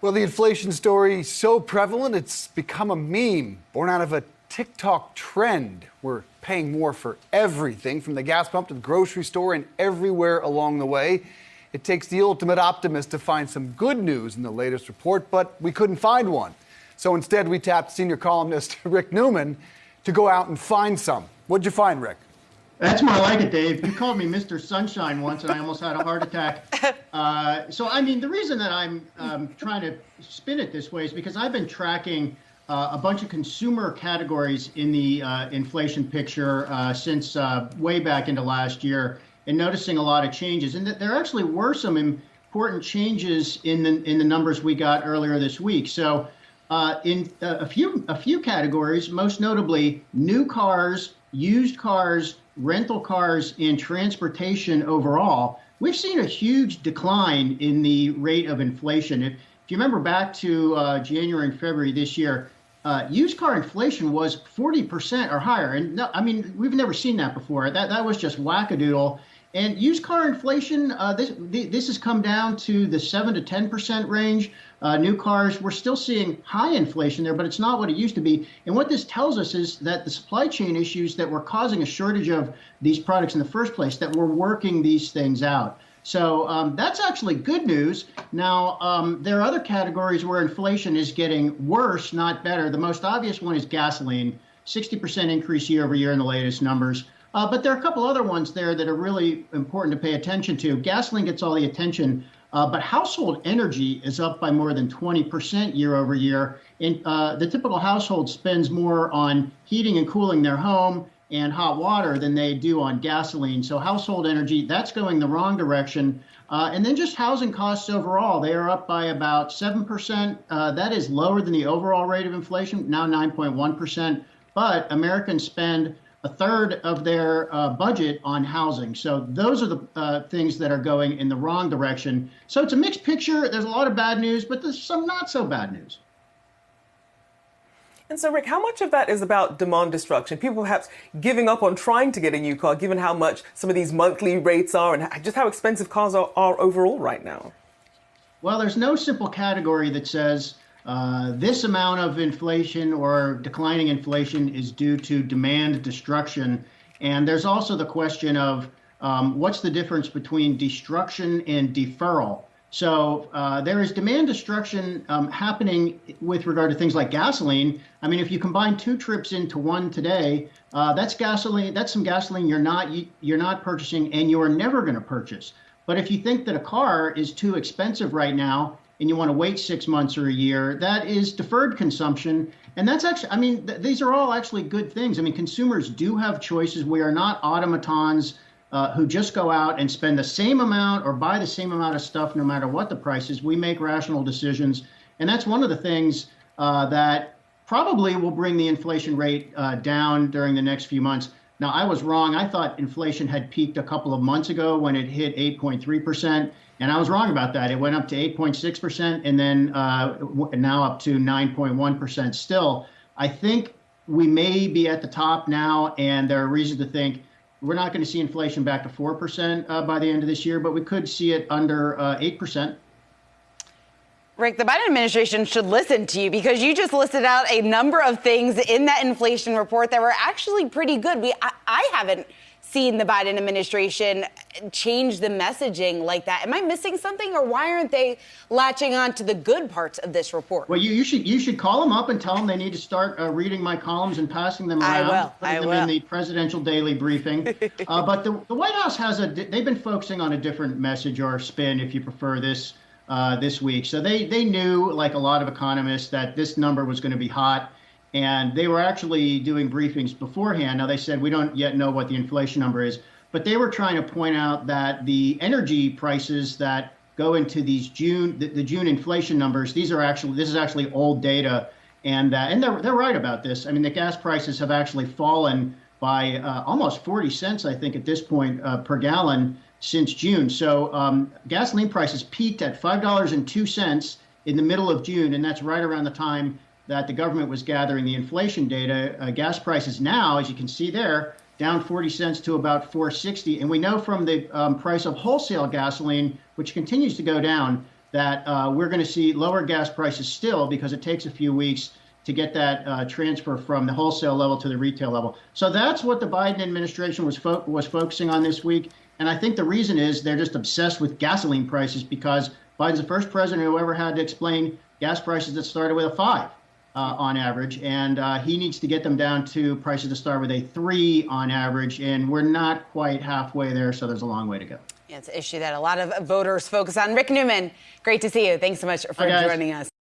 Well, the inflation story is so prevalent, it's become a meme, born out of a TikTok trend. We're paying more for everything, from the gas pump to the grocery store and everywhere along the way. It takes the ultimate optimist to find some good news in the latest report, but we couldn't find one. So instead, we tapped senior columnist Rick Newman to go out and find some. What'd you find, Rick? That's more like it, Dave. You called me Mr. Sunshine once, and I almost had a heart attack. The reason that I'm trying to spin it this way is because I've been tracking a bunch of consumer categories in the inflation picture since way back into last year, and noticing a lot of changes. And there actually were some important changes in the numbers we got earlier this week. So in a few categories, most notably new cars, used cars, rental cars, and transportation overall, we've seen a huge decline in the rate of inflation. If you remember back to January and February this year, used car inflation was 40% or higher. And no, we've never seen that before. That was just wackadoodle. And used car inflation, this has come down to the 7 to 10% range. New cars, we're still seeing high inflation there, but it's not what it used to be. And what this tells us is that the supply chain issues that were causing a shortage of these products in the first place, that we're working these things out. So that's actually good news. Now, there are other categories where inflation is getting worse, not better. The most obvious one is gasoline, 60% increase year over year in the latest numbers. But there are a couple other ones there that are really important to pay attention to. Gasoline gets all the attention, but household energy is up by more than 20% year over year. And the typical household spends more on heating and cooling their home and hot water than they do on gasoline. So household energy, that's going the wrong direction. And then just housing costs overall, they are up by about 7%. That is lower than the overall rate of inflation, now 9.1%. But Americans spend a third of their budget on housing. So those are the things that are going in the wrong direction. So it's a mixed picture. There's a lot of bad news, but there's some not so bad news. And so, Rick, how much of that is about demand destruction? People perhaps giving up on trying to get a new car, given how much some of these monthly rates are and just how expensive cars are overall right now? Well, there's no simple category that says this amount of inflation or declining inflation is due to demand destruction. And there's also the question of what's the difference between destruction and deferral. So there is demand destruction happening with regard to things like gasoline. I mean, if you combine two trips into one today, that's gasoline. That's some gasoline you're not purchasing and you're never going to purchase. But if you think that a car is too expensive right now and you want to wait 6 months or a year, that is deferred consumption. And that's actually, these are all actually good things. I mean, consumers do have choices. We are not automatons who just go out and spend the same amount or buy the same amount of stuff no matter what the price is. We make rational decisions. And that's one of the things that probably will bring the inflation rate down during the next few months. Now, I was wrong. I thought inflation had peaked a couple of months ago when it hit 8.3%. And I was wrong about that. It went up to 8.6% and then now up to 9.1% still. I think we may be at the top now, and there are reasons to think we're not going to see inflation back to 4% by the end of this year, but we could see it under 8%. Rick, the Biden administration should listen to you because you just listed out a number of things in that inflation report that were actually pretty good. I haven't seen the Biden administration change the messaging like that. Am I missing something, or why aren't they latching on to the good parts of this report? Well, you should call them up and tell them they need to start reading my columns and passing them around. I will. In the presidential daily briefing. But the White House they've been focusing on a different message or spin, if you prefer, this week. So they knew, like a lot of economists, that this number was going to be hot. And they were actually doing briefings beforehand. Now, they said we don't yet know what the inflation number is, but they were trying to point out that the energy prices that go into these the June inflation numbers, this is actually old data, and they're right about this. I mean, the gas prices have actually fallen by almost 40 cents, I think, at this point per gallon since June. So gasoline prices peaked at $5.02 in the middle of June, and that's right around the time that the government was gathering the inflation data. Gas prices now, as you can see there, down 40 cents to about $4.60. And we know from the price of wholesale gasoline, which continues to go down, that we're going to see lower gas prices still because it takes a few weeks to get that transfer from the wholesale level to the retail level. So that's what the Biden administration was focusing on this week. And I think the reason is they're just obsessed with gasoline prices because Biden's the first president who ever had to explain gas prices that started with a 5 on average. And he needs to get them down to prices that start with a 3 on average. And we're not quite halfway there, so there's a long way to go. Yeah, it's an issue that a lot of voters focus on. Rick Newman, great to see you. Thanks so much for joining us.